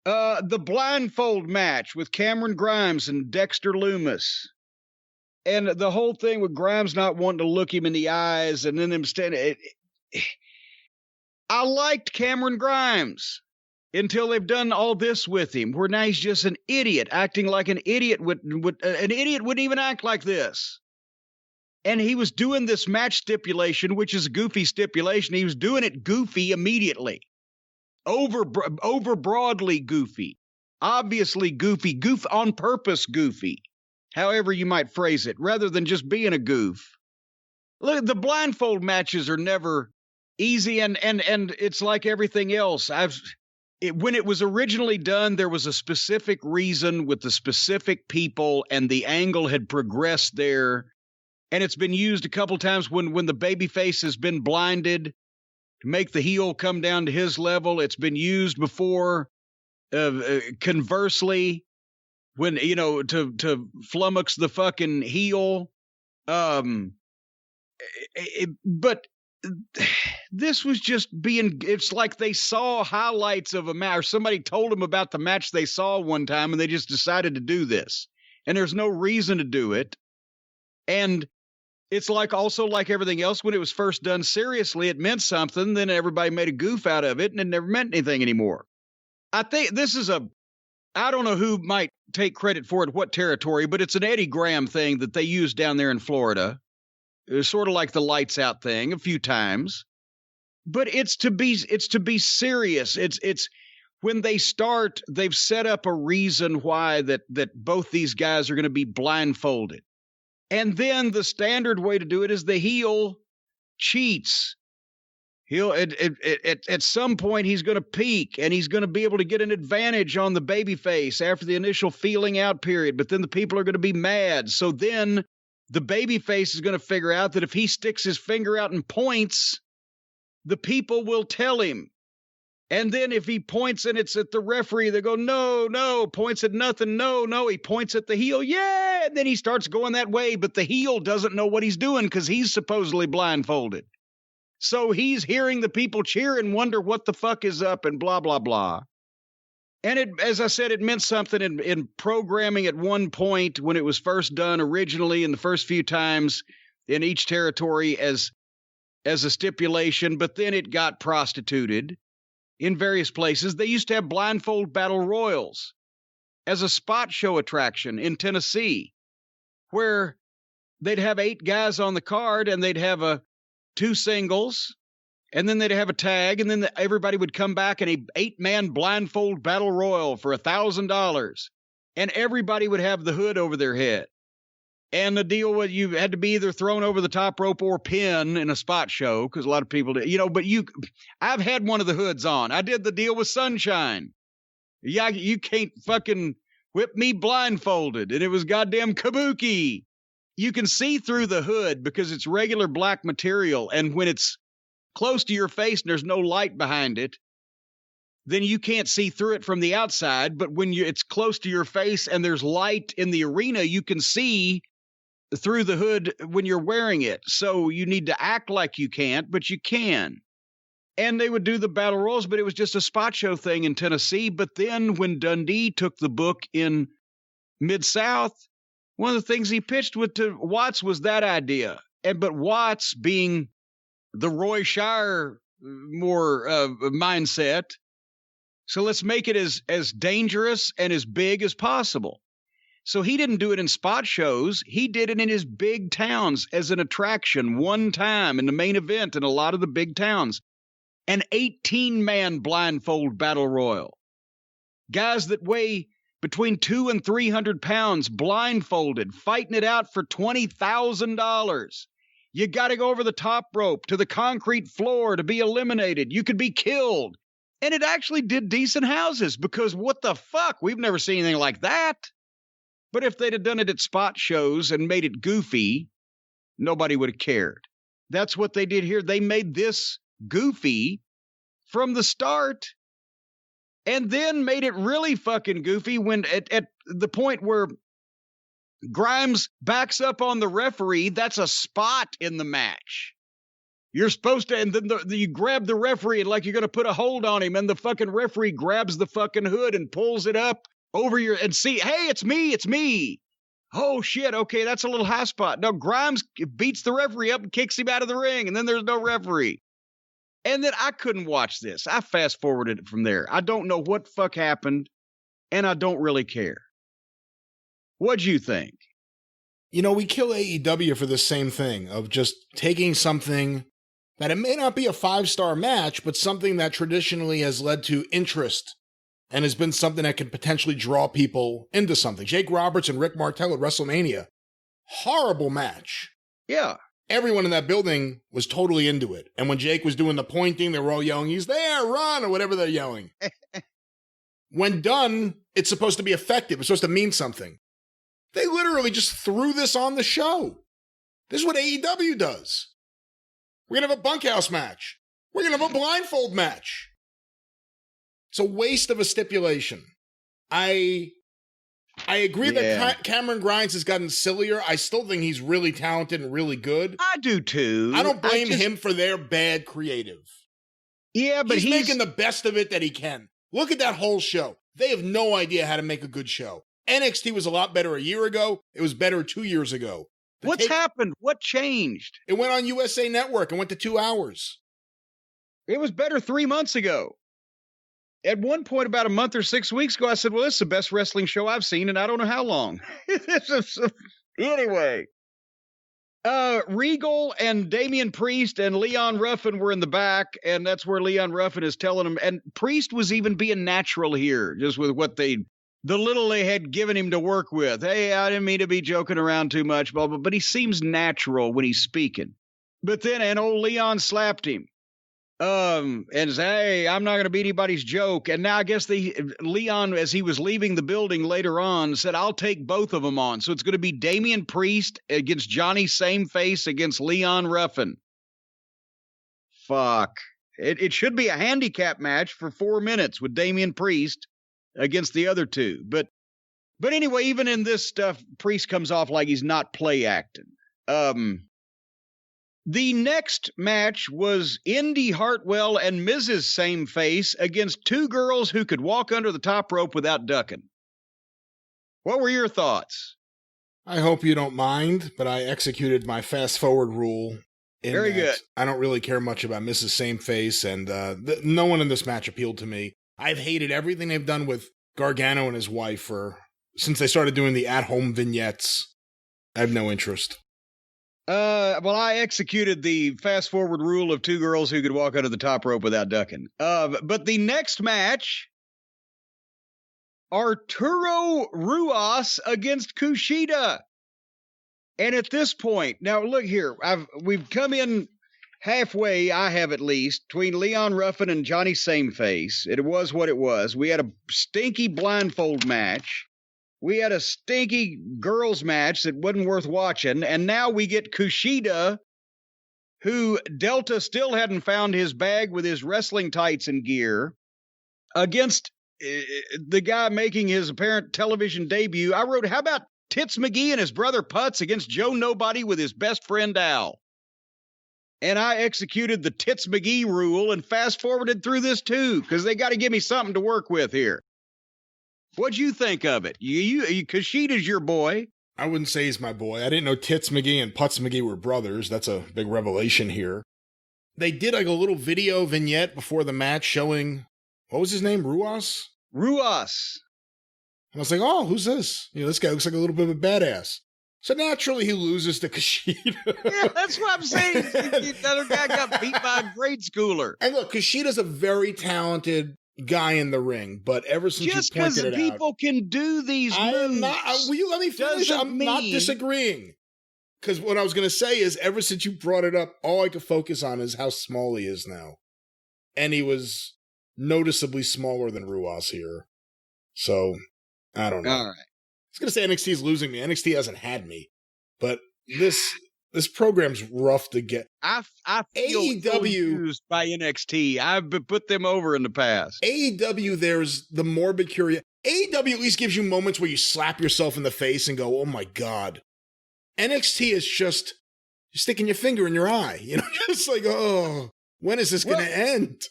The Blindfold match with Cameron Grimes and Dexter Lumis. And the whole thing with Grimes not wanting to look him in the eyes and then him standing. I liked Cameron Grimes until they've done all this with him, where now he's just an idiot, acting like an idiot. An idiot wouldn't even act like this. And he was doing this match stipulation, which is a goofy stipulation. He was doing it goofy immediately. Over broadly goofy. Obviously goofy. Goof on purpose goofy. However you might phrase it, rather than just being a goof. Look, the Blindfold matches are never easy, and it's like everything else. When it was originally done, there was a specific reason with the specific people, and the angle had progressed there. And it's been used a couple times when the babyface has been blinded to make the heel come down to his level. It's been used before, conversely, when, to flummox the fucking heel. But this was just it's like they saw highlights of a match, or somebody told them about the match they saw one time, and they just decided to do this. And there's no reason to do it. And it's also like everything else, when it was first done seriously, it meant something. Then everybody made a goof out of it, and it never meant anything anymore. I think this is I don't know who might take credit for it, what territory, but it's an Eddie Graham thing that they used down there in Florida. It was sort of like the lights out thing a few times. But it's to be serious. It's when they start, they've set up a reason why that both these guys are going to be blindfolded. And then the standard way to do it is the heel cheats. He'll at some point he's going to peak, and he's going to be able to get an advantage on the babyface after the initial feeling out period. But then the people are going to be mad. So then the babyface is going to figure out that if he sticks his finger out and points, the people will tell him. And then if he points and it's at the referee, they go, no, points at nothing, no, he points at the heel, yeah, and then he starts going that way, but the heel doesn't know what he's doing because he's supposedly blindfolded. So he's hearing the people cheer and wonder what the fuck is up and blah, blah, blah. And it, as I said, it meant something in programming at one point when it was first done originally in the first few times in each territory as a stipulation, but then it got prostituted in various places. They used to have blindfold battle royals as a spot show attraction in Tennessee, where they'd have 8 guys on the card, and they'd have 2 singles, and then they'd have a tag, and then everybody would come back in a 8-man blindfold battle royal for $1,000, and everybody would have the hood over their head. And the deal was you had to be either thrown over the top rope or pin in a spot show, because a lot of people did, but I've had one of the hoods on. I did the deal with Sunshine. Yeah, you can't fucking whip me blindfolded. And it was goddamn kabuki. You can see through the hood because it's regular black material. And when it's close to your face and there's no light behind it, then you can't see through it from the outside. But when it's close to your face and there's light in the arena, you can see through the hood when you're wearing it. So you need to act like you can't, but you can. And they would do the battle royals, but it was just a spot show thing in Tennessee. But then when Dundee took the book in Mid-South, one of the things he pitched to Watts was that idea. But Watts, being the Roy Shire more mindset, so let's make it as dangerous and as big as possible. So he didn't do it in spot shows. He did it in his big towns as an attraction one time in the main event in a lot of the big towns. An 18-man blindfold battle royal. Guys that weigh between 200 and 300 pounds, blindfolded, fighting it out for $20,000. You got to go over the top rope to the concrete floor to be eliminated. You could be killed. And it actually did decent houses, because what the fuck? We've never seen anything like that. But if they'd have done it at spot shows and made it goofy, nobody would have cared. That's what they did here. They made this goofy from the start, and then made it really fucking goofy when at the point where Grimes backs up on the referee. That's a spot in the match. You're supposed to, and then you grab the referee and like you're going to put a hold on him, and the fucking referee grabs the fucking hood and pulls it up over your, and see, hey, it's me. Oh shit, okay, that's a little high spot. No, Grimes beats the referee up and kicks him out of the ring, and then there's no referee. And then I couldn't watch this. I fast forwarded it from there. I don't know what the fuck happened, and I don't really care. What'd you think? You know, we kill AEW for the same thing of just taking something that it may not be a 5-star match, but something that traditionally has led to interest and has been something that can potentially draw people into something. Jake Roberts and Rick Martel at WrestleMania. Horrible match. Yeah. Everyone in that building was totally into it. And when Jake was doing the pointing, they were all yelling, he's there, run, or whatever they're yelling. When done, it's supposed to be effective. It's supposed to mean something. They literally just threw this on the show. This is what AEW does. We're going to have a bunkhouse match. We're going to have a blindfold match. It's a waste of a stipulation. I agree that Cameron Grimes has gotten sillier. I still think he's really talented and really good. I do too. I don't blame him for their bad creative. Yeah, but he's making the best of it that he can. Look at that whole show. They have no idea how to make a good show. NXT was a lot better a year ago. It was better 2 years ago. What's happened? What changed? It went on USA Network and went to 2 hours. It was better 3 months ago. At one point, about a month or 6 weeks ago, I said, well, this is the best wrestling show I've seen, and I don't know how long. Anyway. Regal and Damian Priest and Leon Ruffin were in the back, and that's where Leon Ruffin is telling him. And Priest was even being natural here, just with what the little they had given him to work with. Hey, I didn't mean to be joking around too much, blah, blah, but he seems natural when he's speaking. But then, and old Leon slapped him. And said, hey, I'm not going to be anybody's joke. And now I guess Leon, as he was leaving the building later on, said, I'll take both of them on. So it's going to be Damian Priest against Johnny Sameface against Leon Ruffin. Fuck. It should be a handicap match for 4 minutes with Damian Priest against the other two. But anyway, even in this stuff, Priest comes off like he's not play acting. The next match was Indy Hartwell and Mrs. Sameface against two girls who could walk under the top rope without ducking. What were your thoughts? I hope you don't mind, but I executed my fast-forward rule. Very good. I don't really care much about Mrs. Sameface, and no one in this match appealed to me. I've hated everything they've done with Gargano and his wife since they started doing the at-home vignettes. I have no interest. Well, I executed the fast-forward rule of two girls who could walk under the top rope without ducking. But the next match, Arturo Ruas against Kushida. And at this point, now look here, we've come in halfway, I have at least, between Leon Ruffin and Johnny Sameface. It was what it was. We had a stinky blindfold match. We had a stinky girls match that wasn't worth watching, and now we get Kushida, who Delta still hadn't found his bag with his wrestling tights and gear, against the guy making his apparent television debut. I wrote, how about Tits McGee and his brother Putz against Joe Nobody with his best friend Al? And I executed the Tits McGee rule and fast-forwarded through this too, because they got to give me something to work with here. What'd you think of it? Kushida's your boy. I wouldn't say he's my boy. I didn't know Tits McGee and Putz McGee were brothers. That's a big revelation here. They did like a little video vignette before the match showing, what was his name, Ruas? Ruas. And I was like, oh, who's this? This guy looks like a little bit of a badass. So naturally he loses to Kushida. Yeah, that's what I'm saying. The other guy got beat by a grade schooler. And look, Kushida's a very talented guy in the ring, but ever since just you pointed it out, people can do these moves. Will you let me finish? I'm not disagreeing. Because what I was going to say is, ever since you brought it up, all I could focus on is how small he is now. And he was noticeably smaller than Ruas here. So, I don't know. All right. I was going to say NXT is losing me. NXT hasn't had me. But this program's rough to get. I feel AEW used by NXT. I've put them over in the past. AEW, there's the morbid curiosity. AEW at least gives you moments where you slap yourself in the face and go, oh my God. NXT is just You're sticking your finger in your eye. You know, just like, oh, when is this going to end?